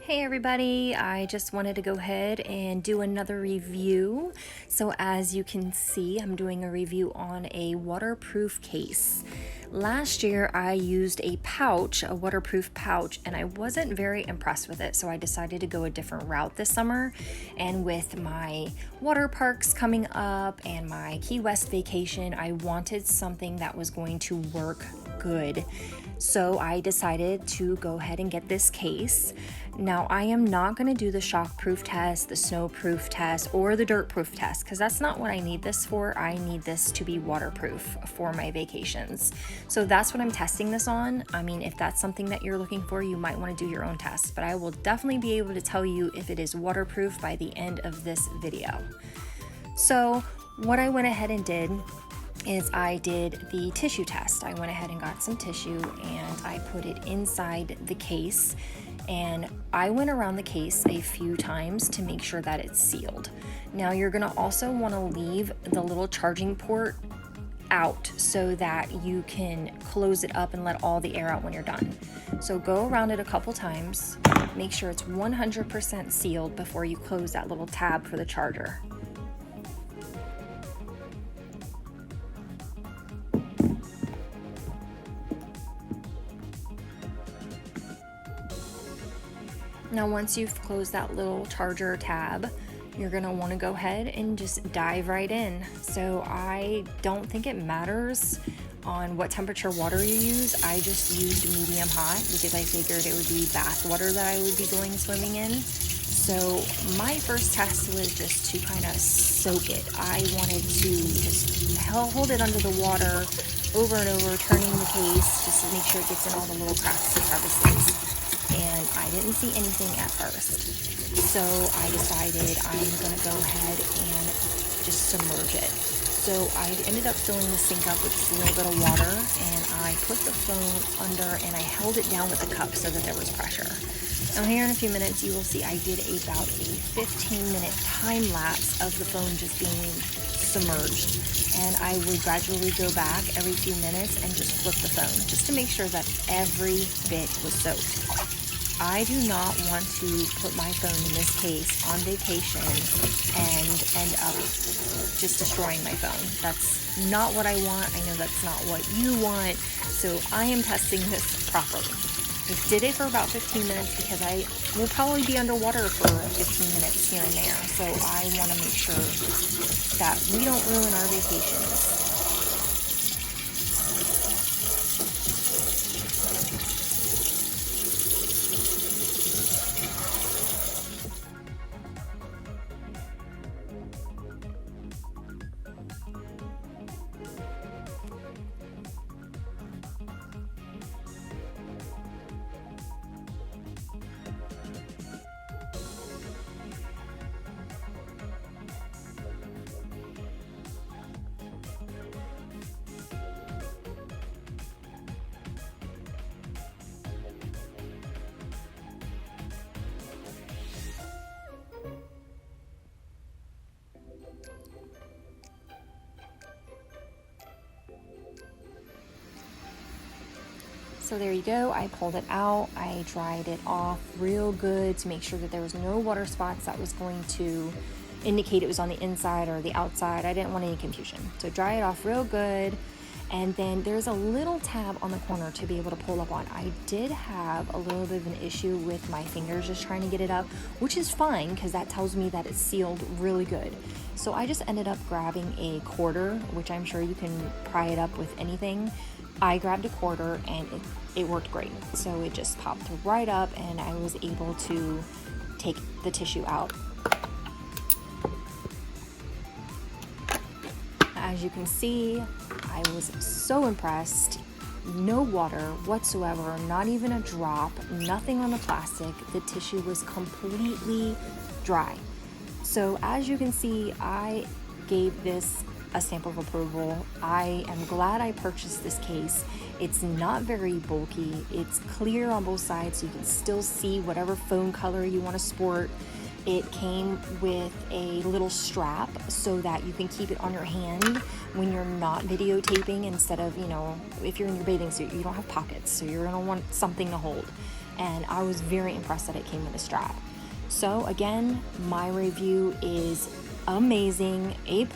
Hey everybody, I just wanted to go ahead and do another review. So as you can see, I'm doing a review on a waterproof case. Last year I used a pouch, a waterproof pouch, and I wasn't very impressed with it. So I decided to go a different route this summer. And with my water parks coming up and my Key West vacation, I wanted something that was going to work good. So I decided to go ahead and get this case. Now, I am not going to do the shockproof test, the snowproof test, or the dirtproof test, because that's not what I need this for. I need this to be waterproof for my vacations. So that's what I'm testing this on. I mean, if that's something that you're looking for, you might want to do your own test, but I will definitely be able to tell you if it is waterproof by the end of this video. So what I went ahead and did is I did the tissue test. I went ahead and got some tissue and I put it inside the case, and I went around the case a few times to make sure that it's sealed. Now you're gonna also wanna leave the little charging port out so that you can close it up and let all the air out when you're done. So go around it a couple times, make sure it's 100% sealed before you close that little tab for the charger. Now once you've closed that little charger tab, you're gonna wanna go ahead and just dive right in. So I don't think it matters on what temperature water you use. I just used medium hot because I figured it would be bath water that I would be going swimming in. So my first test was just to kind of soak it. I wanted to just hold it under the water over and over, turning the case just to make sure it gets in all the little cracks and crevices. And I didn't see anything at first. So I decided I'm gonna go ahead and just submerge it. So I ended up filling the sink up with just a little bit of water, and I put the phone under and I held it down with a cup so that there was pressure. Now here in a few minutes you will see I did about a 15-minute time lapse of the phone just being submerged. And I would gradually go back every few minutes and just flip the phone just to make sure that every bit was soaked. I do not want to put my phone in this case on vacation and end up just destroying my phone. That's not what I want. I know that's not what you want. So I am testing this properly. I did it for about 15 minutes because I will probably be underwater for 15 minutes here and there. So I want to make sure that we don't ruin our vacations. So there you go, I pulled it out, I dried it off real good to make sure that there was no water spots that was going to indicate it was on the inside or the outside. I didn't want any confusion. So dry it off real good, and then there's a little tab on the corner to be able to pull up on. I did have a little bit of an issue with my fingers just trying to get it up, which is fine because that tells me that it's sealed really good. So I just ended up grabbing a quarter, which I'm sure you can pry it up with anything. I grabbed a quarter and it worked great. So it just popped right up and I was able to take the tissue out. As you can see, I was so impressed. No water whatsoever, not even a drop, nothing on the plastic. The tissue was completely dry. So as you can see, I gave this a stamp of approval. I am glad I purchased this case. It's not very bulky. It's clear on both sides so you can still see whatever phone color you want to sport. It came with a little strap so that you can keep it on your hand when you're not videotaping, instead of, if you're in your bathing suit, you don't have pockets, so you're gonna want something to hold. and I was very impressed that it came with a strap. So again, my review is amazing, A+.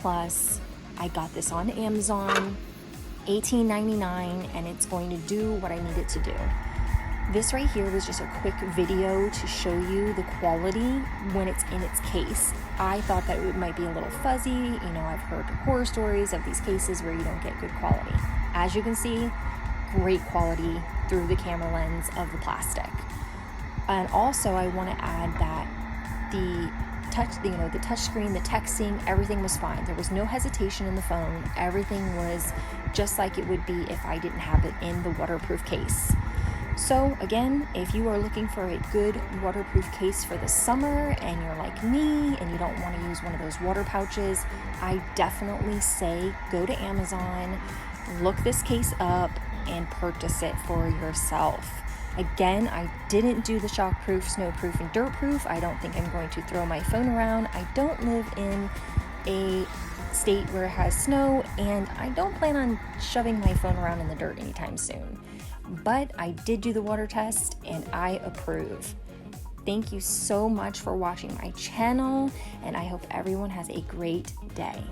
I got this on Amazon, $18.99, and it's going to do what I need it to do. This right here was just a quick video to show you the quality when it's in its case. I thought that it might be a little fuzzy. You know, I've heard horror stories of these cases where you don't get good quality. As you can see, great quality through the camera lens of the plastic. And also I want to add that the touch screen, the texting, everything was fine. There was no hesitation in the phone. Everything was just like it would be if I didn't have it in the waterproof case. So again, if you are looking for a good waterproof case for the summer and you're like me and you don't want to use one of those water pouches, I definitely say go to Amazon, look this case up, and purchase it for yourself. Again, I didn't do the shockproof, snowproof, and dirtproof. I don't think I'm going to throw my phone around. I don't live in a state where it has snow, and I don't plan on shoving my phone around in the dirt anytime soon. But I did do the water test, and I approve. Thank you so much for watching my channel, and I hope everyone has a great day.